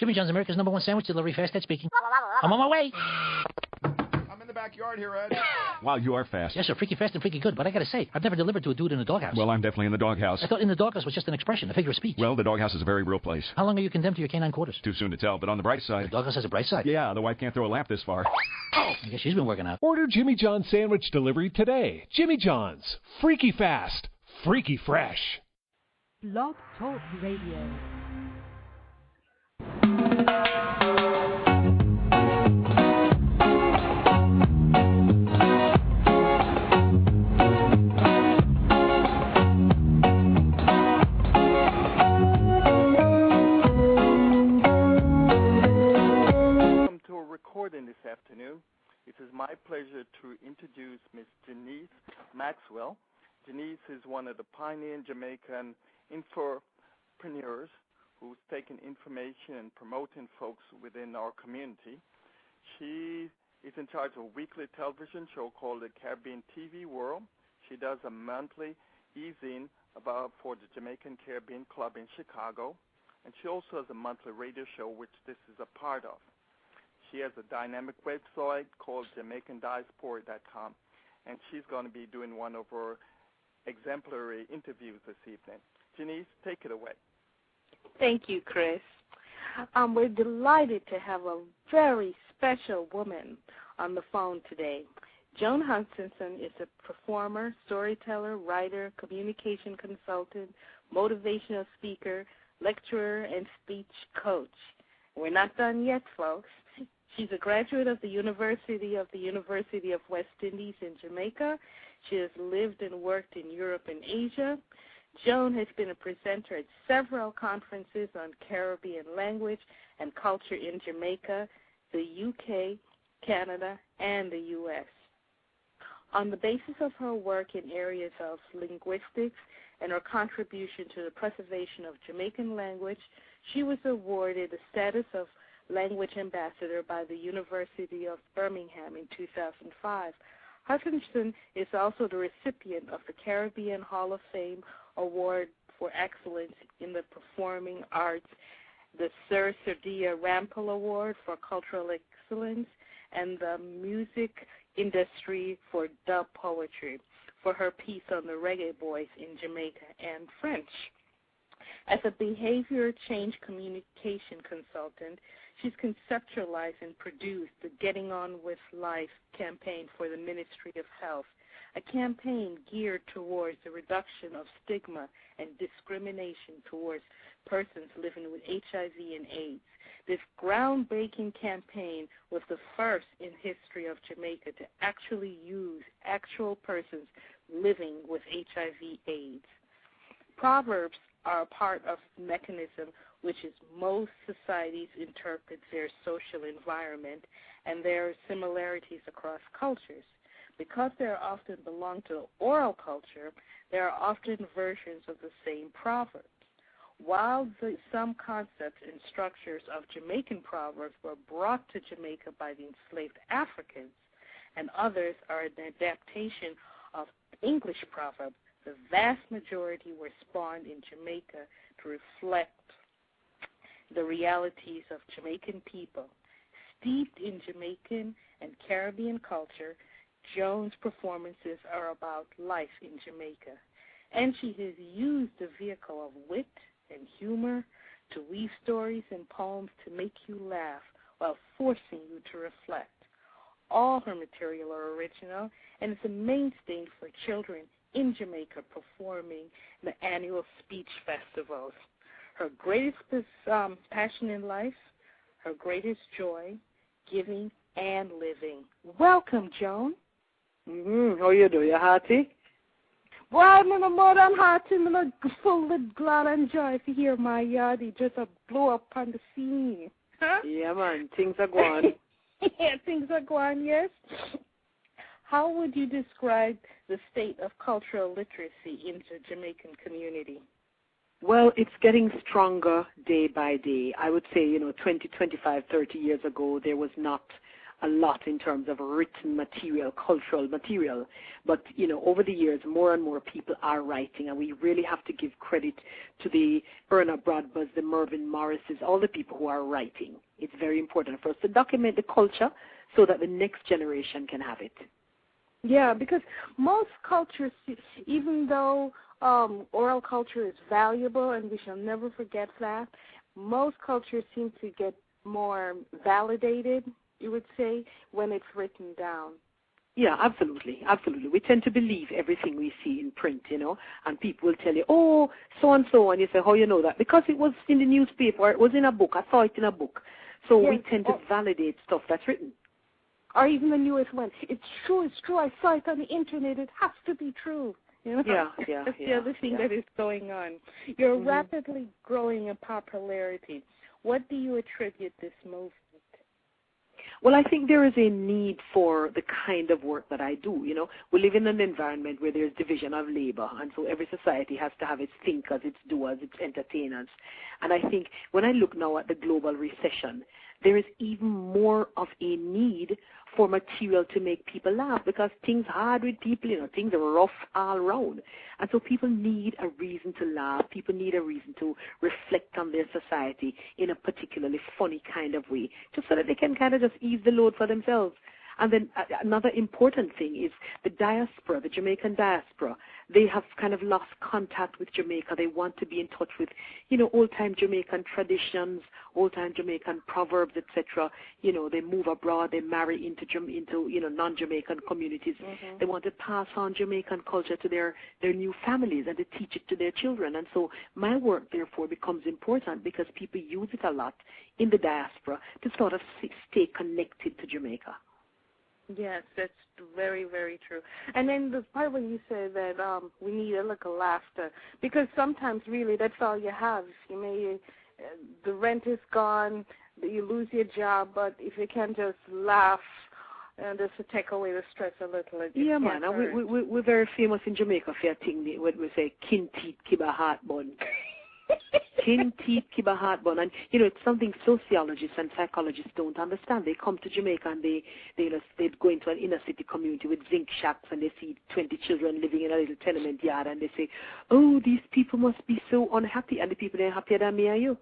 Jimmy John's, America's #1 sandwich delivery, fast Ed speaking. I'm on my way. I'm in the backyard here, Ed. Wow, you are fast. Yes, sir, freaky fast and freaky good, but I gotta say, I've never delivered to a dude in a doghouse. Well, I'm definitely in the doghouse. I thought in the doghouse was just an expression, a figure of speech. Well, the doghouse is a very real place. How long are you condemned to your canine quarters? Too soon to tell, but on the bright side... The doghouse has a bright side. Yeah, the wife can't throw a lamp this far. Oh, I guess she's been working out. Order Jimmy John's sandwich delivery today. Jimmy John's. Freaky fast. Freaky fresh. Blog Talk Radio. Recording this afternoon. It is my pleasure to introduce Ms. Janice Maxwell. Janice is one of the pioneering Jamaican infopreneurs who's taken information and promoting folks within our community. She is in charge of a weekly television show called the Caribbean TV World. She does a monthly e-zine for the Jamaican Caribbean Club in Chicago, and she also has a monthly radio show, which this is a part of. She has a dynamic website called JamaicanDiaspora.com, and she's going to be doing one of her exemplary interviews this evening. Janice, take it away. Thank you, Chris. We're delighted to have a very special woman on the phone today. Joan Hutchinson is a performer, storyteller, writer, communication consultant, motivational speaker, lecturer, and speech coach. We're not done yet, folks. She's a graduate of the University of West Indies in Jamaica. She has lived and worked in Europe and Asia. Joan has been a presenter at several conferences on Caribbean language and culture in Jamaica, the UK, Canada, and the U.S. On the basis of her work in areas of linguistics and her contribution to the preservation of Jamaican language, she was awarded the status of Language Ambassador by the University of Birmingham in 2005. Hutchinson is also the recipient of the Caribbean Hall of Fame Award for Excellence in the Performing Arts, the Sir Sardia Rampal Award for Cultural Excellence, and the Music Industry for Dub Poetry for her piece on the Reggae Boys in Jamaica and French. As a behavior change communication consultant, she's conceptualized and produced the Getting On With Life campaign for the Ministry of Health, a campaign geared towards the reduction of stigma and discrimination towards persons living with HIV and AIDS. This groundbreaking campaign was the first in history of Jamaica to actually use actual persons living with HIV/AIDS. Proverbs are a part of the mechanism which is most societies interpret their social environment, and there are similarities across cultures. Because they often belong to the oral culture, there are often versions of the same proverbs. While some concepts and structures of Jamaican proverbs were brought to Jamaica by the enslaved Africans, and others are an adaptation of English proverbs, the vast majority were spawned in Jamaica to reflect the realities of Jamaican people. Steeped in Jamaican and Caribbean culture, Joan's performances are about life in Jamaica, and she has used the vehicle of wit and humor to weave stories and poems to make you laugh while forcing you to reflect. All her material are original, and is a mainstay for children in Jamaica performing the annual speech festivals. Her greatest passion in life, her greatest joy, giving and living. Welcome, Joan. How you doing? You hearty? Boy, I'm more than hearty. I'm full of glad and joy to hear my yardie just blow up on the scene. Huh? Yeah, man. Things are going. Yeah, things are going, yes. How would you describe the state of cultural literacy in the Jamaican community? Well, it's getting stronger day by day. I would say, 20, 25, 30 years ago, there was not a lot in terms of written material, cultural material. But, over the years, more and more people are writing, and we really have to give credit to the Erna Bradbus, the Mervyn Morrises, all the people who are writing. It's very important for us to document the culture so that the next generation can have it. Yeah, because most cultures, even though oral culture is valuable, and we shall never forget that, most cultures seem to get more validated, you would say, when it's written down. Yeah, absolutely, absolutely. We tend to believe everything we see in print, and people will tell you, oh, so-and-so, and you say, how you know that? Because it was in the newspaper, or it was in a book, I saw it in a book. So we tend to validate stuff that's written. Or even the newest one. It's true, I saw it on the internet, it has to be true. Yeah. That's the other thing that is going on. You're rapidly growing in popularity. What do you attribute this movement? Well, I think there is a need for the kind of work that I do. We live in an environment where there's division of labor, and so every society has to have its thinkers, its doers, its entertainers. And I think when I look now at the global recession, there is even more of a need for material to make people laugh, because things hard with people, things are rough all around. And so people need a reason to laugh. People need a reason to reflect on their society in a particularly funny kind of way, just so that they can kind of just ease the load for themselves. And then another important thing is the diaspora, the Jamaican diaspora. They have kind of lost contact with Jamaica. They want to be in touch with, old-time Jamaican traditions, old-time Jamaican proverbs, etc. They move abroad, they marry into non-Jamaican communities. Mm-hmm. They want to pass on Jamaican culture to their new families and to teach it to their children. And so my work, therefore, becomes important because people use it a lot in the diaspora to sort of stay connected to Jamaica. Yes, that's very, very true. And then the part where you said that we need a little laughter, because sometimes really that's all you have. The rent is gone, you lose your job, but if you can just laugh just to take away the stress a little. Yeah, man. We're very famous in Jamaica for a thing when we say kin teeth, kiba heart bun. Kin teeth, kiba heart bun. And, it's something sociologists and psychologists don't understand. They come to Jamaica and they go into an inner city community with zinc shacks and they see 20 children living in a little tenement yard and they say, oh, these people must be so unhappy, and the people are happier than me and you.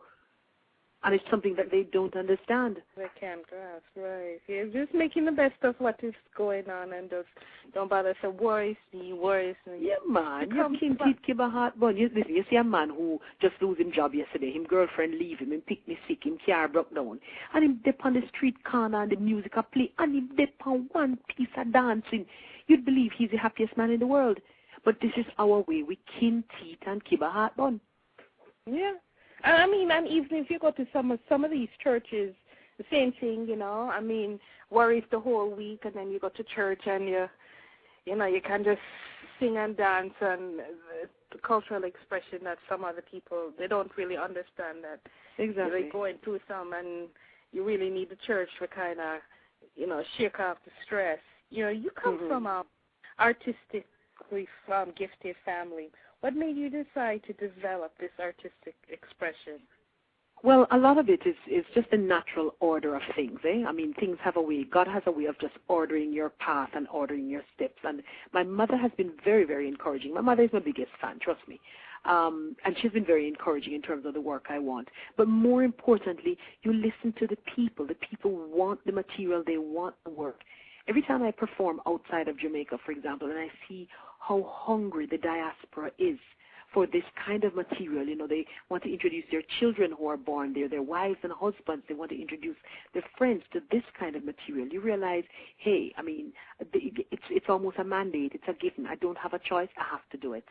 And it's something that they don't understand. They can't grasp, right. Yeah, just making the best of what is going on and just don't bother to worry. Yeah, man. You can't keep a heart bun. You see a man who just lose his job yesterday. His girlfriend leave him, him pick me sick, him car broke down. And him dip on the street corner and the music a play, and him dip on one piece of dancing. You'd believe he's the happiest man in the world. But this is our way. We kin teeth and keep a heart bun. Yeah. And even if you go to some of these churches, the same thing, worries the whole week, and then you go to church and you can just sing and dance, and the cultural expression that some other people, they don't really understand that. Exactly. They're going through some, and you really need the church to kind of, shake off the stress. You come from an artistically gifted family. What made you decide to develop this artistic expression? Well, a lot of it is just a natural order of things, eh? Things have a way. God has a way of just ordering your path and ordering your steps. And my mother has been very, very encouraging. My mother is my biggest fan, trust me. And she's been very encouraging in terms of the work I want. But more importantly, you listen to the people. The people want the material. They want the work. Every time I perform outside of Jamaica, for example, and I see how hungry the diaspora is for this kind of material, they want to introduce their children who are born there, their wives and husbands, they want to introduce their friends to this kind of material. You realize, hey, it's almost a mandate, it's a given. I don't have a choice, I have to do it.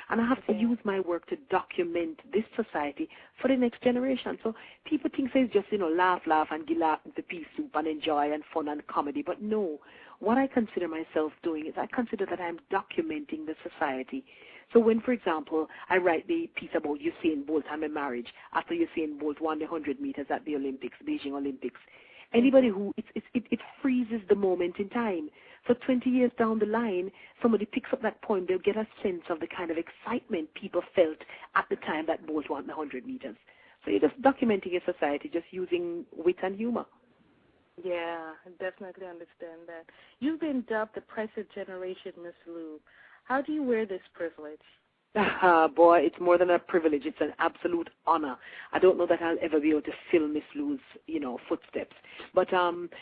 And I have to use my work to document this society for the next generation. So people think it's just, laugh and give laugh the pea soup and enjoy and fun and comedy. But no, what I consider myself doing is I consider that I'm documenting the society. So when, for example, I write the piece about Usain Bolt and my marriage, after Usain Bolt won the 100 meters at the Olympics, Beijing Olympics, anybody who, it freezes the moment in time. So 20 years down the line, somebody picks up that poem, they'll get a sense of the kind of excitement people felt at the time that Bolt won the 100 meters. So you're just documenting a society, just using wit and humor. Yeah, I definitely understand that. You've been dubbed the present generation Miss Lou. How do you wear this privilege? Boy, it's more than a privilege. It's an absolute honor. I don't know that I'll ever be able to fill Miss Lou's, footsteps. But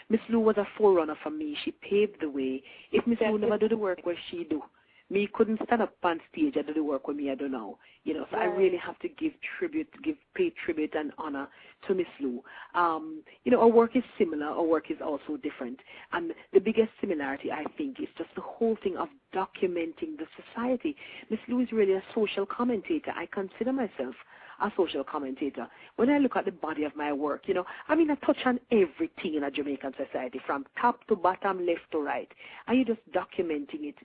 Miss Lou was a forerunner for me. She paved the way. If Miss Lou never do the work where she do, me couldn't stand up on stage and do the work with me I don't know. So I really have to pay tribute and honor to Miss Lou. Our work is similar, our work is also different. And the biggest similarity, I think, is just the whole thing of documenting the society. Miss Lou is really a social commentator. I consider myself a social commentator. When I look at the body of my work, I touch on everything in a Jamaican society, from top to bottom, left to right. And you're just documenting it.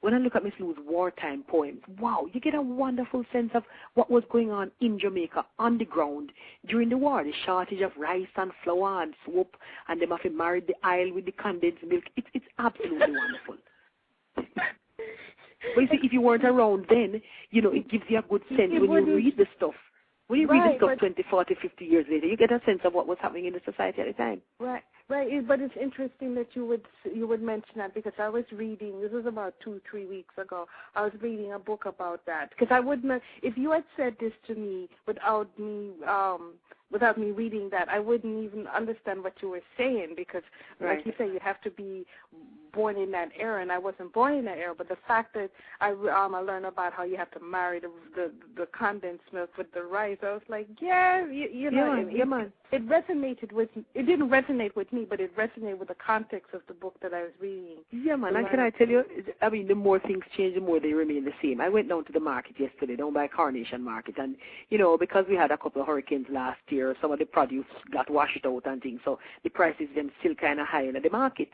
When I look at Miss Lou's wartime poems, wow, you get a wonderful sense of what was going on in Jamaica on the ground during the war, the shortage of rice and flour and soap, and them having married the aisle with the condensed milk. It's absolutely wonderful. But you see, if you weren't around then, it gives you a good sense when you read the stuff. When you read the stuff 20, 40, 50 years later, you get a sense of what was happening in the society at the time. Right. But it's interesting that you would mention that, because I was reading, this was about 2-3 weeks ago, I was reading a book about that. Because I wouldn't, if you had said this to me without me reading that, I wouldn't even understand what you were saying, because like you say, you have to be born in that era, and I wasn't born in that era. But the fact that I learned about how you have to marry the condensed milk with the rice, I was like, it resonated with me. It didn't resonate with me, but it resonated with the context of the book that I was reading. Yeah, man, and can I tell you, the more things change, the more they remain the same. I went down to the market yesterday, down by Carnation Market, and, because we had a couple of hurricanes last year, some of the produce got washed out and things, so the prices them still kind of high in the market.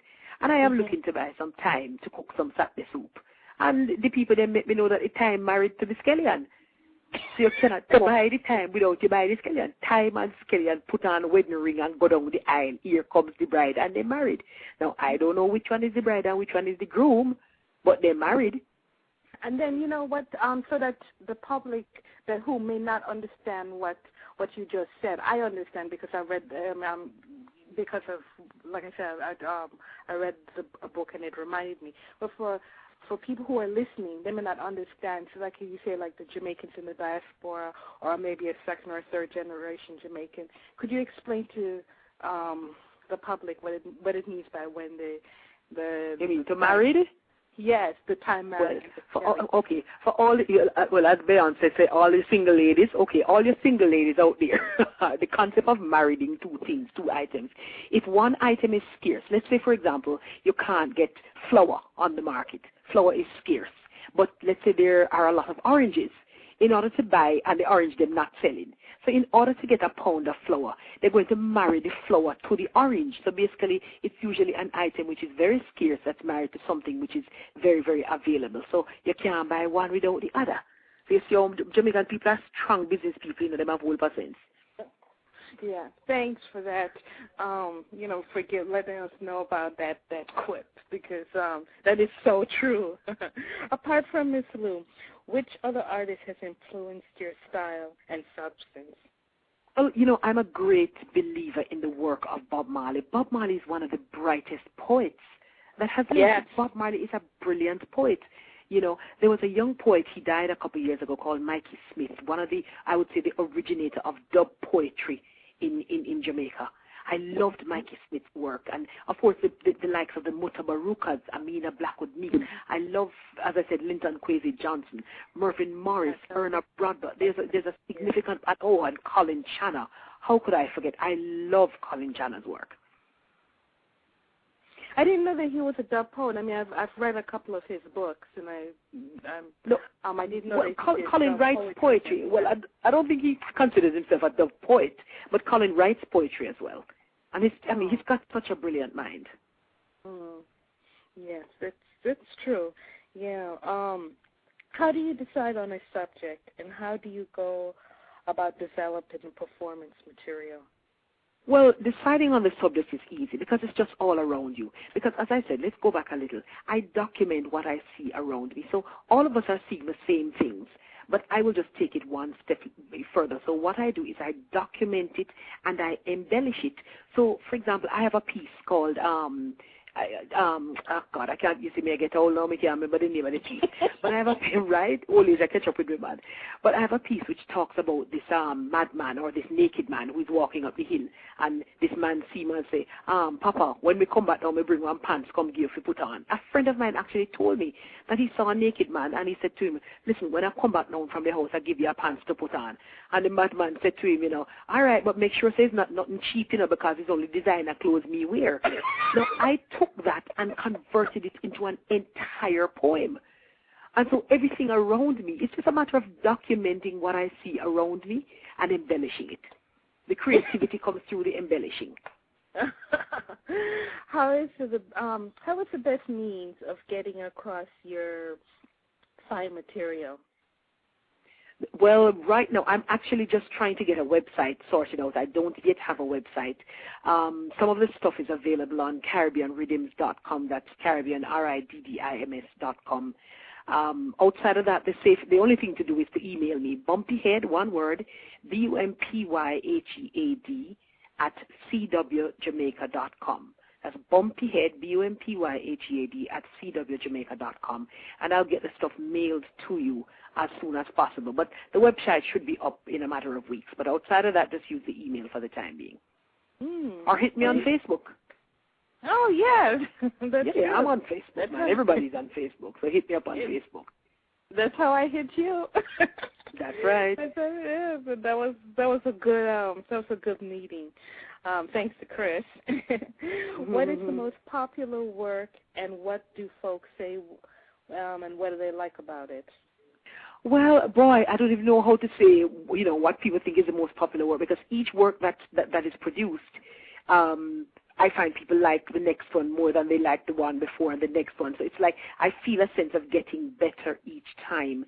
And I am looking to buy some thyme to cook some Saturday soup. And the people then make me know that the thyme married to the scallion. So you cannot buy the thyme without you buy the scallion. Thyme and scallion put on a wedding ring and go down the aisle. Here comes the bride, and they're married. Now, I don't know which one is the bride and which one is the groom, but they're married. And then, you know what, so that the public who may not understand what you just said, I understand, because I read because of, like I said, I read a book and it reminded me. But for people who are listening, they may not understand. So like you say, like the Jamaicans in the diaspora, or maybe a second or third generation Jamaican, could you explain to the public what it means by when You mean to married? Yes, the time married. Well, for all, as Beyonce said, all the single ladies, all your single ladies out there, the concept of marrying two items. If one item is scarce, let's say, for example, you can't get flour on the market. Flour is scarce. But let's say there are a lot of oranges. In order to buy, and the orange they're not selling. So in order to get a pound of flour, they're going to marry the flour to the orange. So basically, it's usually an item which is very scarce that's married to something which is very, very available. So you can't buy one without the other. So you see, Jamaican people are strong business people, them have whole percent. Yeah, thanks for that. For letting us know about that quip, because that is so true. Apart from Miss Lou, which other artist has influenced your style and substance? Well, I'm a great believer in the work of Bob Marley. Bob Marley is one of the brightest poets that has lived. Yes. Bob Marley is a brilliant poet. There was a young poet, he died a couple of years ago, called Mikey Smith, one of the, I would say, the originator of dub poetry in Jamaica. I loved Mikey Smith's work, and of course the likes of the Mutabarukas, Amina Blackwood Meek. I love, as I said, Linton Kwesi Johnson, Mervyn Morris, Erna Bradford. There's a significant, and Colin Channer. How could I forget? I love Colin Channer's work. I didn't know that he was a dub poet. I mean, I've read a couple of his books, and I didn't know that Colin writes poetry. Well, I don't think he considers himself a dub poet, but Colin writes poetry as well, and he's got such a brilliant mind. Yes, that's true. Yeah. How do you decide on a subject, and how do you go about developing performance material? Well, deciding on the subject is easy because it's just all around you. Because, as I said, let's go back a little. I document what I see around me. So all of us are seeing the same things. but I will just take it one step further. So what I do is I document it and I embellish it. So, for example, I have a piece called oh God, I can't, you see me, I get old now, I can't remember the name of the piece. But I have a piece, right? Old age, I catch up with me, man. But I have a piece which talks about this madman or this naked man who is walking up the hill. And this man see me and say, Papa, when we come back now, we bring one pants, come give you to put on. A friend of mine actually told me that he saw a naked man and he said to him, listen, when I come back now from the house, I give you a pants to put on. And the madman said to him, all right, but make sure it's nothing cheap, because it's only designer clothes me wear. Now, I took that and converted it into an entire poem. And so everything around me, it's just a matter of documenting what I see around me and embellishing it. The creativity comes through the embellishing. How is the best means of getting across your fine material? Well, right now, I'm actually just trying to get a website sorted out. I don't yet have a website. Some of the stuff is available on CaribbeanRhythms.com. That's Caribbean, RIDDIMS.com. Outside of that, the only thing to do is to email me, bumpyhead, one word, BUMPYHEAD, at CWJamaica.com. That's bumpyhead, BUMPYHEAD, at CWJamaica.com. And I'll get the stuff mailed to you as soon as possible. But the website should be up in a matter of weeks. But outside of that, just use the email for the time being. Or hit me on Facebook. Oh, yes. Yeah, I'm on Facebook, man. Everybody's on Facebook, so hit me up on Facebook. That's how I hit you. That's right. That was a good meeting. Thanks to Chris. What is the most popular work, and what do folks say, and what do they like about it? Well, boy, I don't even know how to say, what people think is the most popular work, because each work that is produced, I find people like the next one more than they like the one before and the next one. So it's like I feel a sense of getting better each time.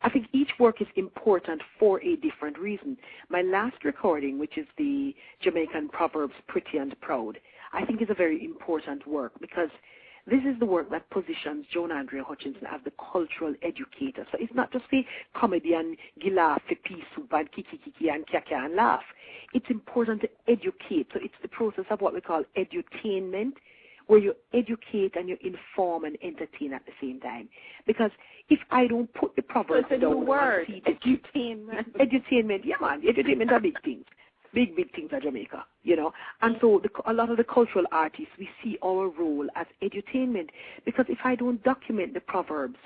I think each work is important for a different reason. My last recording, which is the Jamaican Proverbs, Pretty and Proud, I think is a very important work because this is the work that positions Joan Hutchinson as the cultural educator. So it's not just the comedy and gila, pea soup and kiki and kaka and laugh. It's important to educate. So it's the process of what we call edutainment, where you educate and you inform and entertain at the same time. Because if I don't put the proverbs down, edutainment. Edutainment, yeah, man. Edutainment are big things. Big things at Jamaica, And so a lot of the cultural artists, we see our role as edutainment, because if I don't document the proverbs,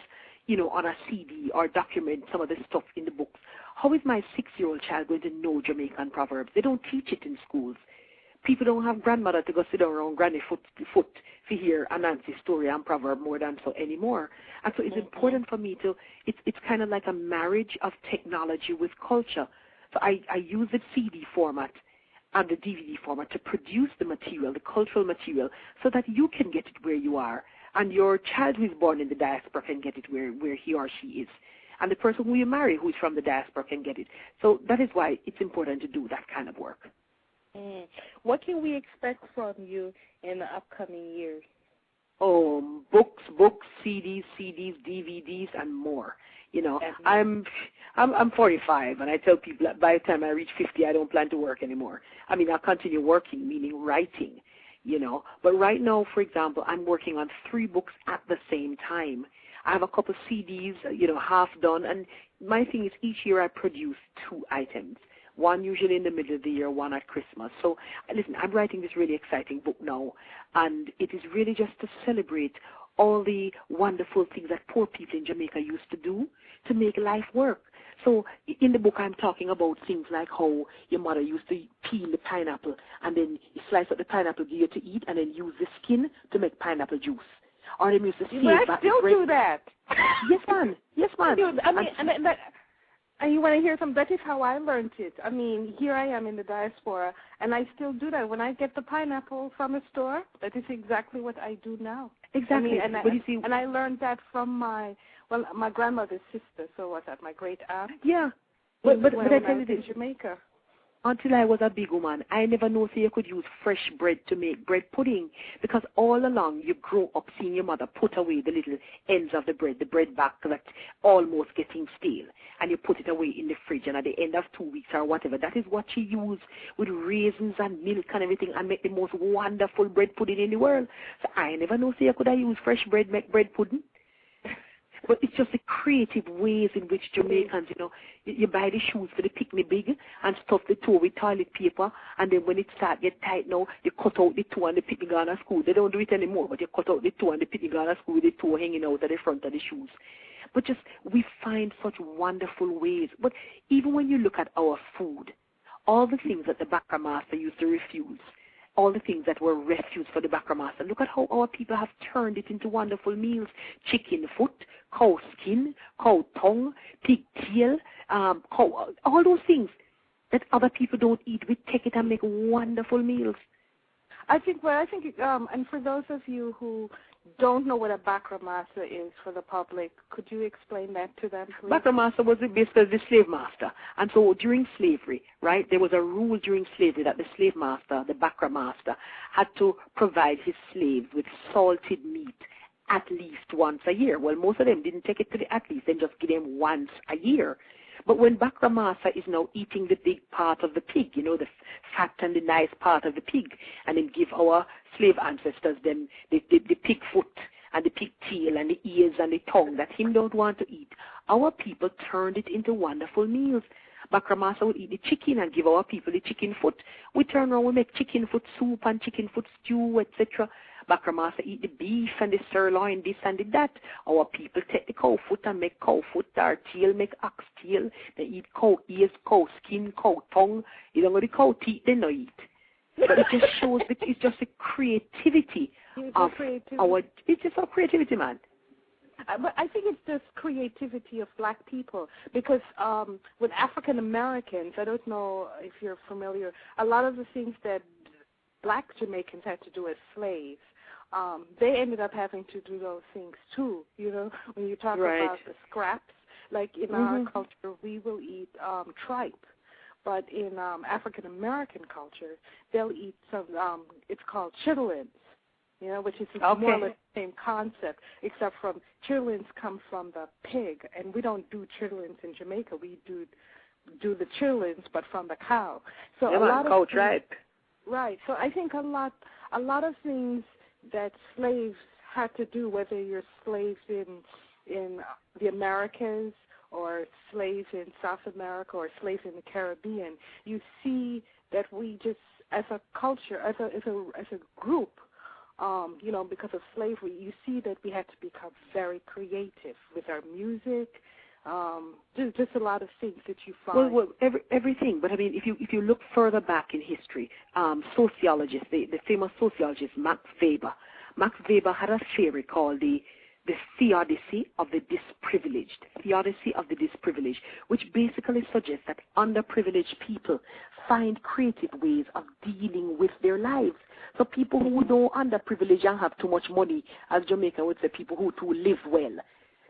on a CD or document some of the stuff in the books, how is my 6-year-old child going to know Jamaican proverbs? They don't teach it in schools. People don't have grandmother to go sit down around granny foot to hear a Nancy story and proverb more than so anymore. And so it's important for me it's kind of like a marriage of technology with culture. So I use the CD format and the DVD format to produce the material, the cultural material, so that you can get it where you are, and your child who is born in the diaspora can get it where he or she is, and the person who you marry who is from the diaspora can get it. So that is why it's important to do that kind of work. What can we expect from you in the upcoming years? Oh, books, CDs, DVDs, and more. I'm 45, and I tell people that by the time I reach 50, I don't plan to work anymore. I mean, I'll continue working, meaning writing, But right now, for example, I'm working on 3 books at the same time. I have a couple CDs, half done, and my thing is each year I produce 2 items. One usually in the middle of the year, one at Christmas. So, listen, I'm writing this really exciting book now, and it is really just to celebrate all the wonderful things that poor people in Jamaica used to do to make life work. So in the book I'm talking about things like how your mother used to peel the pineapple and then you slice up the pineapple, give you to eat, and then use the skin to make pineapple juice. Or they used to save I still do that. Yes, man. Yes, man. And you want to hear something? That is how I learned it. I mean, here I am in the diaspora, and I still do that. When I get the pineapple from a store, that is exactly what I do now. Exactly. I mean, and I learned that from my grandmother's sister. So what's that? My great aunt. Yeah. But I tell you this, in Jamaica. until I was a big woman, I never knew so you could use fresh bread to make bread pudding, because all along you grow up seeing your mother put away the little ends of the bread back that's almost getting stale, and you put it away in the fridge, and at the end of 2 weeks or whatever, that is what she used with raisins and milk and everything, and make the most wonderful bread pudding in the world. So I never know so you could have used fresh bread make bread pudding. But it's just the creative ways in which Jamaicans, you buy the shoes for the picnic big and stuff the toe with toilet paper, and then when it starts get tight now, you cut out the toe and the picnic gown of school. They don't do it anymore, but you cut out the toe and the picnic gown of school with the toe hanging out at the front of the shoes. But just, we find such wonderful ways. But even when you look at our food, all the things that the Bakra Master used to refuse, all the things that were refuse for the Bakra Master, look at how our people have turned it into wonderful meals. Chicken foot, cow skin, cow tongue, pig tail, cow, all those things that other people don't eat. We take it and make wonderful meals. I think, and for those of you who don't know what a Bakra Master is for the public, could you explain that to them, please? Bakra Master was basically the slave master. And so during slavery, right, there was a rule during slavery that the slave master, the Bakra Master, had to provide his slaves with salted meat at least once a year. Well, most of them didn't take it to the at least, they just give them once a year. But when Bakra Master is now eating the big part of the pig, the fat and the nice part of the pig, and then give our slave ancestors them the pig foot and the pig tail and the ears and the tongue that him don't want to eat, our people turned it into wonderful meals. Bakra Master would eat the chicken and give our people the chicken foot. We turn around, we make chicken foot soup and chicken foot stew, etc. Bakra Master eat the beef and the sirloin, this and that. Our people take the cow foot and make cow foot, our tail make ox tail. They eat cow ears, cow skin, cow tongue. You don't know the cow teeth, they don't eat. But it just shows that it's just the creativity of our, it's just our creativity, man. But I think it's just creativity of black people, because with African Americans, I don't know if you're familiar, a lot of the things that black Jamaicans had to do as slaves, they ended up having to do those things too. When you talk about the scraps, like in our culture, we will eat tripe. But in African American culture, they'll eat some, it's called chitterlings, which is more or less the same concept, except from chitterlings come from the pig, and we don't do chitterlings in Jamaica. We do the chitterlings, but from the cow. So a lot of tripe. Right. So I think a lot of things that slaves had to do, whether you're slaves in the Americas or slaves in South America or slaves in the Caribbean, you see that we just, as a culture, as a group, because of slavery, you see that we had to become very creative with our music. Just a lot of things that you find. Well, everything. But I mean, if you look further back in history, sociologists, the famous sociologist Max Weber had a theory called the theodicy of the disprivileged, which basically suggests that underprivileged people find creative ways of dealing with their lives. So people who don't underprivileged and have too much money, as Jamaica would say, people who live well,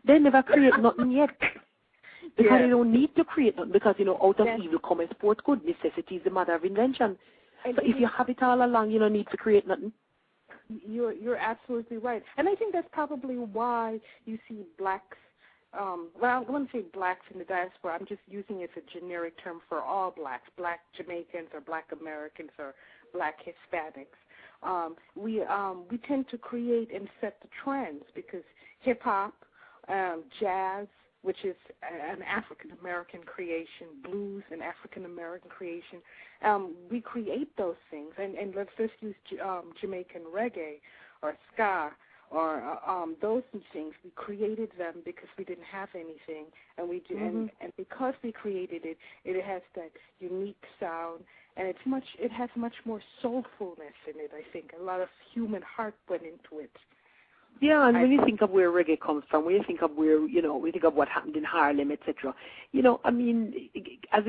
they never create nothing yet. Because they don't need to create nothing, because, out of evil cometh forth good. Necessity is the mother of invention. So if you have it all along, you don't need to create nothing. You're absolutely right. And I think that's probably why you see blacks, I wouldn't say blacks in the diaspora, I'm just using it as a generic term for all blacks, black Jamaicans or black Americans or black Hispanics. We tend to create and set the trends, because hip-hop, jazz, which is an African-American creation, blues, an African-American creation. We create those things, and let's just use Jamaican reggae or ska or those things. We created them because we didn't have anything, and we do, and because we created it, it has that unique sound, and it has much more soulfulness in it. I think a lot of human heart went into it. Yeah, and when you think of where reggae comes from, when you think of where, we think of what happened in Harlem, etc., I mean, as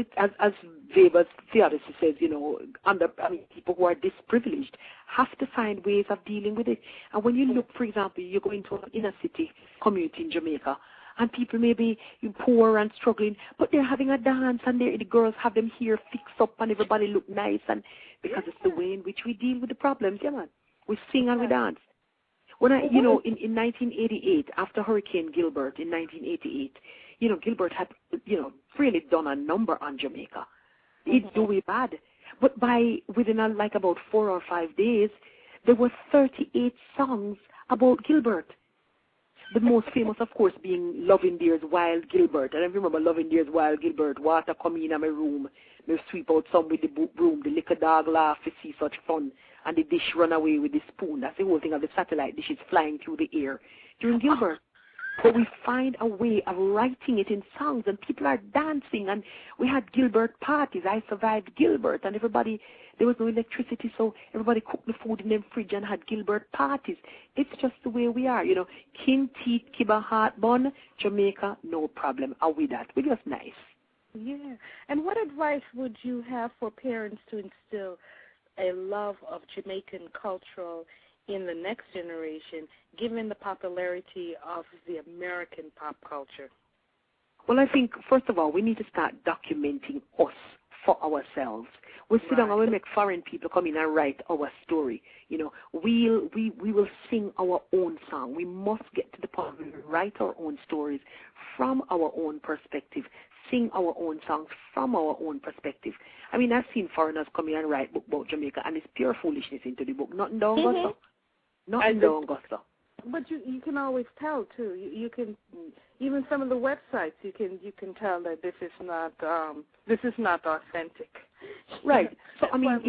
Weber's theodicy says, people who are disprivileged have to find ways of dealing with it. And when you look, for example, you go into an inner city community in Jamaica, and people may be poor and struggling, but they're having a dance, and the girls have them hair fixed up, and everybody look nice, and because it's the way in which we deal with the problems, yeah, man. We sing and we dance. When I, in 1988, after Hurricane Gilbert in 1988, Gilbert had, really done a number on Jamaica. It's doing bad. But within about 4 or 5 days, there were 38 songs about Gilbert. The most famous, of course, being Loving Dear's Wild Gilbert. And I remember Loving Dear's Wild Gilbert. Water come in my room. Me sweep out some with the broom. The little dog laugh to see such fun. And the dish run away with the spoon. That's the whole thing of the satellite dishes flying through the air during Gilbert. But we find a way of writing it in songs, and people are dancing, and we had Gilbert parties. I survived Gilbert, and everybody, there was no electricity, so everybody cooked the food in the fridge and had Gilbert parties. It's just the way we are, King teeth, kibba, heart bun, Jamaica, no problem. Are we that? We're just nice. Yeah. And what advice would you have for parents to instill a love of Jamaican cultural in the next generation, given the popularity of the American pop culture? Well, I think, first of all, we need to start documenting us for ourselves. We'll sit down and we'll make foreign people come in and write our story. We will sing our own song. We must get to the point where we write our own stories from our own perspective, sing our own songs from our own perspective. I mean, I've seen foreigners come in and write book about Jamaica, and it's pure foolishness into the book. Nothing down goes. Nothing down goes. But you can always tell too. You can, even some of the websites, you can tell that this is not authentic. Right. So I mean,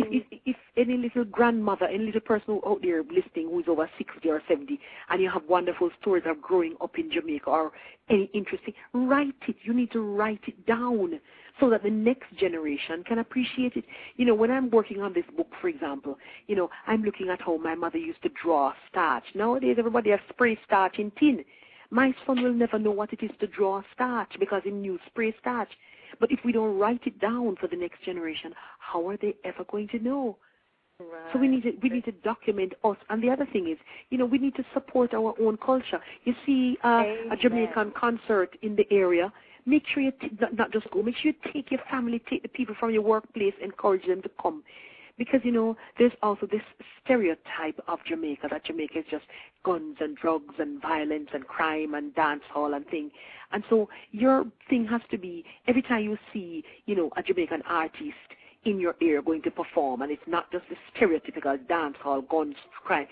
if any little grandmother, any little person out there listening who's over 60 or 70, and you have wonderful stories of growing up in Jamaica or any interesting, write it. You need to write it down so that the next generation can appreciate it. When I'm working on this book, for example, I'm looking at how my mother used to draw starch. Nowadays, everybody has spray starch in tin. My son will never know what it is to draw starch because he knew spray starch. But if we don't write it down for the next generation, how are they ever going to know? Right. So we need to document us. And the other thing is, we need to support our own culture. You see a Jamaican concert in the area, make sure you not just go, make sure you take your family, take the people from your workplace, encourage them to come. Because, there's also this stereotype of Jamaica, that Jamaica is just guns and drugs and violence and crime and dance hall and thing. And so your thing has to be, every time you see, a Jamaican artist in your ear going to perform, and it's not just the stereotypical dance hall, guns, crime,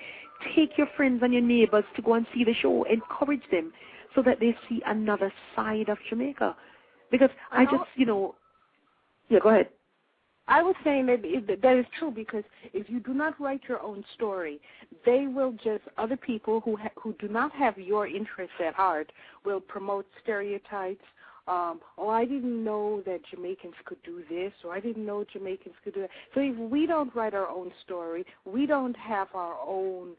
take your friends and your neighbors to go and see the show, encourage them so that they see another side of Jamaica. Because yeah, go ahead. I was saying that is true, because if you do not write your own story, they will other people who do not have your interests at heart will promote stereotypes. I didn't know that Jamaicans could do this, or I didn't know Jamaicans could do that. So if we don't write our own story, we don't have our own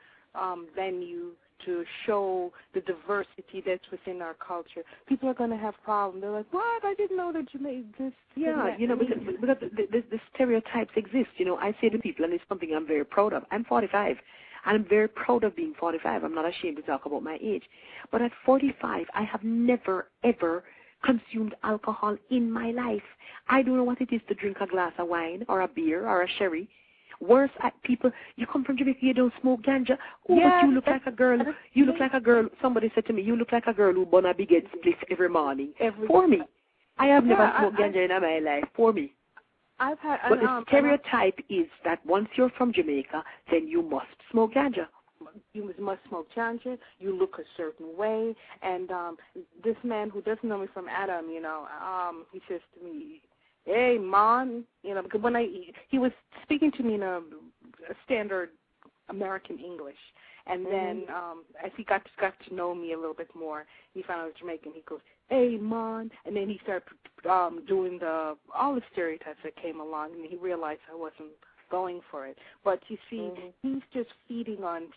venue to show the diversity that's within our culture, people are going to have problems. They're like, what? I didn't know that Jamaica this. Yeah, because the stereotypes exist. I say to people, and it's something I'm very proud of. I'm 45, and I'm very proud of being 45. I'm not ashamed to talk about my age. But at 45, I have never, ever consumed alcohol in my life. I don't know what it is to drink a glass of wine or a beer or a sherry. Worse, people, you come from Jamaica, you don't smoke ganja. Oh, but you look like a girl. You look like a girl. Somebody said to me, you look like a girl who burn a big head spliff every morning. For me. I have never smoked ganja in my life. For me. But the stereotype is that once you're from Jamaica, then you must smoke ganja. You must smoke ganja. You look a certain way. And this man who doesn't know me from Adam, he says to me, hey, Mon, because when he was speaking to me in a standard American English, and then as he got to know me a little bit more, he found I was Jamaican. He goes, hey, Mon, and then he started doing all the stereotypes that came along, and he realized I wasn't going for it. But you see, he's just feeding on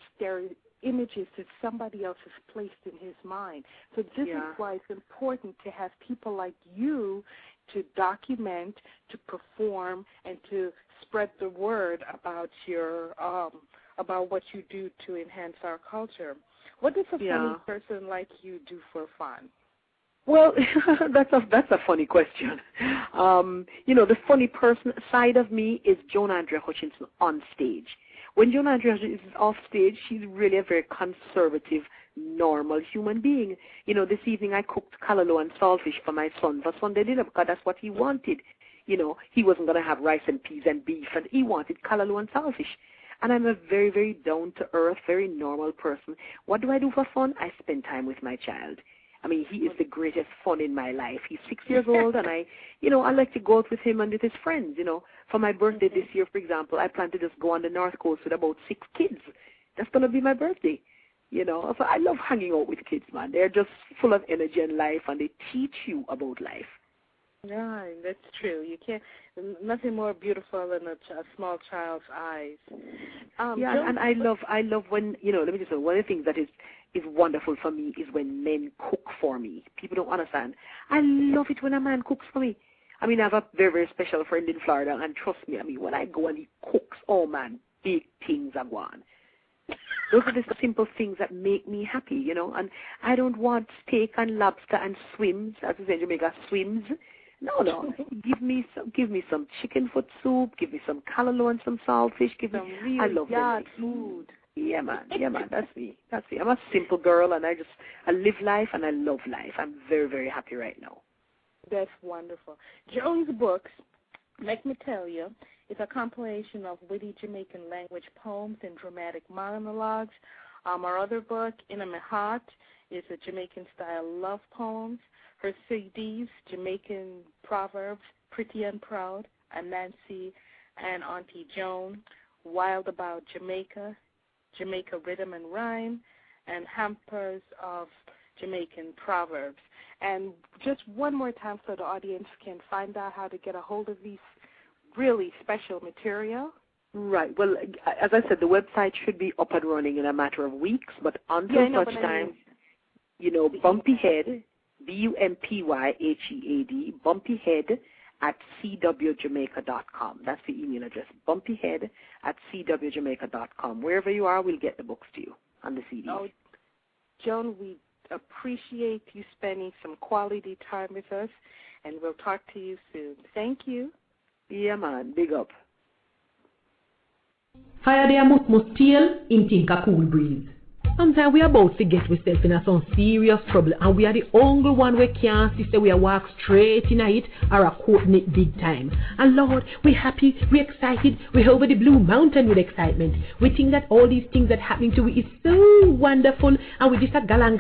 images that somebody else has placed in his mind. So this is why it's important to have people like you to document, to perform, and to spread the word about about what you do to enhance our culture. What does a funny person like you do for fun? Well, that's a funny question. The funny person side of me is Joan Hutchinson on stage. When Joan Hutchinson is off stage, she's really a very conservative, normal human being. This evening I cooked callaloo and saltfish for my son for Sunday dinner because that's what he wanted. He wasn't going to have rice and peas and beef, and he wanted callaloo and saltfish. And I'm a very, very down-to-earth, very normal person. What do I do for fun? I spend time with my child. I mean, he is the greatest fun in my life. He's 6 years old, and I like to go out with him and with his friends, For my birthday this year, for example, I plan to just go on the North Coast with about 6 kids. That's going to be my birthday, So I love hanging out with kids, man. They're just full of energy and life, and they teach you about life. Yeah, that's true. You can't. Nothing more beautiful than a small child's eyes. And I love when Let me just say, one of the things that is wonderful for me is when men cook for me. People don't understand. I love it when a man cooks for me. I mean, I have a very, very special friend in Florida, and trust me, I mean, when I go and he cooks, oh man, big things are gone. Those are the simple things that make me happy, And I don't want steak and lobster and swims, as we say in Jamaica, swims. No. Give me some chicken foot soup. Give me some callaloo and some saltfish. I love yard food. Yeah, man. That's me. I'm a simple girl, and I live life and I love life. I'm very, very happy right now. That's wonderful. Joan's books, let me tell you, it's a compilation of witty Jamaican language poems and dramatic monologues. Our other book, In My Heart, is a Jamaican-style love poems. Her CDs, Jamaican Proverbs, Pretty and Proud, and Nancy and Auntie Joan, Wild About Jamaica, Jamaica Rhythm and Rhyme, and Hampers of Jamaican Proverbs. And just one more time so the audience can find out how to get a hold of these really special material. Right. Well, as I said, the website should be up and running in a matter of weeks, but until such time, Bumpyhead, BUMPYHEAD, Bumpyhead at cwjamaica.com. That's the email address, bumpyhead at cwjamaica.com. Wherever you are, we'll get the books to you on the CD. Oh, Joan, we appreciate you spending some quality time with us, and we'll talk to you soon. Thank you. Yeah, man. Big up. Fire there must steal, him think a cool breeze. Sometimes we are about to get ourselves in some serious trouble, and we are the only one we can't see say we are walk straight in it or a quoting it big time. And Lord, we happy, we excited, we over the blue mountain with excitement. We think that all these things that happening to we is so wonderful, and we just a galang.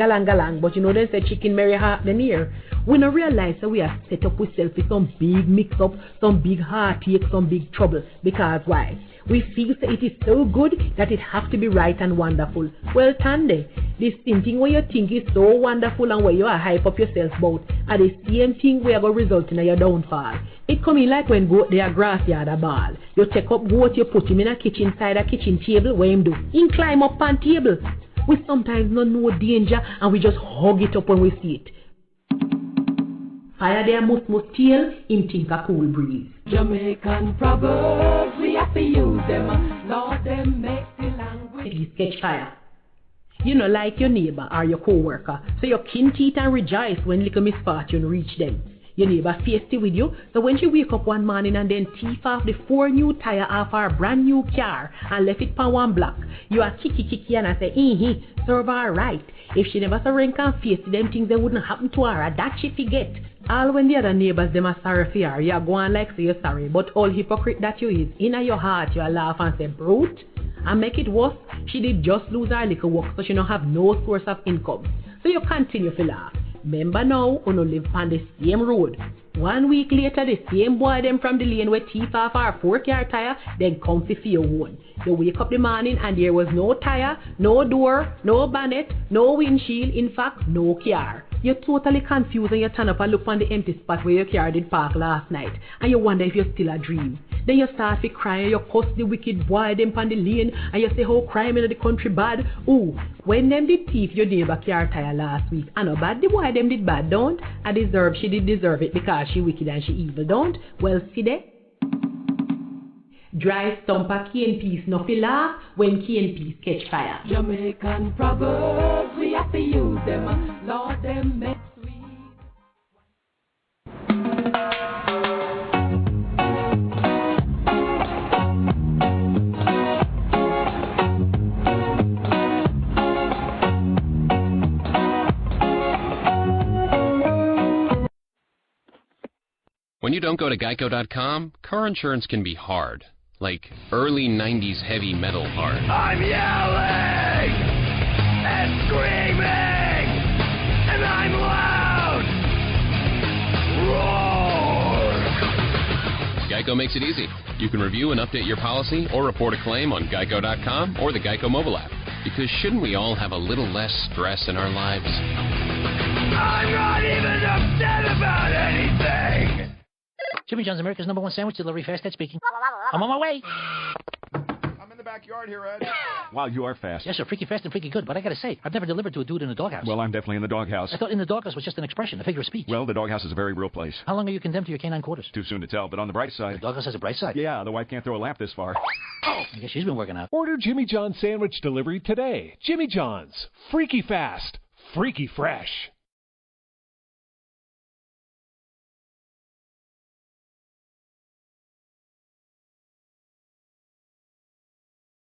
But they say chicken marry heart than here. We don't realize that we are set up ourselves with some big mix up, some big heartache, some big trouble. Because why? We feel that it is so good that it has to be right and wonderful. Well, Tande, this thing where you think is so wonderful and where you are hype up yourself about are the same thing where going to result in your downfall. It come in like when goat they are grass yard a ball. You take up goat, you put him in a kitchen side a kitchen table, where him do? He climb up on table. We sometimes don't know danger and we just hug it up when we see it. Fire there must steal, him think a cool breeze. Jamaican proverbs, we have to use them. Lord, them make the language. Please catch fire. Like your neighbor or your co-worker, so you kin teeth and rejoice when little misfortune reach them. Your neighbor feisty with you, so when she wake up one morning and then thief off the 4 new tire off her brand new car and left it on one block, you are kiki and I say, serve her right. If she never saw rank and feisty, them things that wouldn't happen to her, that she forget. All when the other neighbors them are sorry for her, you are going like say you're sorry, but all hypocrite that you is, in your heart you laugh and say, brute. And make it worse, she did just lose her little work, so she don't have no source of income. So you continue to laugh. Remember now, you no live on the same road. 1 week later, the same boy them from the lane where thief off our 4-car tire, then come to your one. You wake up the morning and there was no tire, no door, no bonnet, no windshield, in fact, no car. You're totally confused and you turn up and look on the empty spot where your car did park last night, and you wonder if you're still a dream. Then you start to cry and you cuss the wicked boy them on the lane, and you say how crime in the country bad. Ooh, when them did thief your neighbor car tire last week, and no bad the boy them did bad, don't? She did deserve it because she wicked and she evil, don't? Well, see there? Dry stump a key and peace, nothing laugh when key and peace catch fire. Jamaican proverbs, we have to use them. Lord, them make sweet. When you don't go to Geico.com, car insurance can be hard. Like early 90s heavy metal hard. I'm yelling and screaming, and I'm loud. Roar! Geico makes it easy. You can review and update your policy or report a claim on Geico.com or the Geico mobile app. Because shouldn't we all have a little less stress in our lives? I'm not even upset about anything. Jimmy John's, America's #1 sandwich delivery, fast Ed speaking. I'm on my way. I'm in the backyard here, Ed. Wow, you are fast. Yes, sir, freaky fast and freaky good, but I gotta say, I've never delivered to a dude in a doghouse. Well, I'm definitely in the doghouse. I thought in the doghouse was just an expression, a figure of speech. Well, the doghouse is a very real place. How long are you condemned to your canine quarters? Too soon to tell, but on the bright side... The doghouse has a bright side. Yeah, the wife can't throw a lamp this far. Oh, I guess she's been working out. Order Jimmy John's sandwich delivery today. Jimmy John's. Freaky fast. Freaky fresh.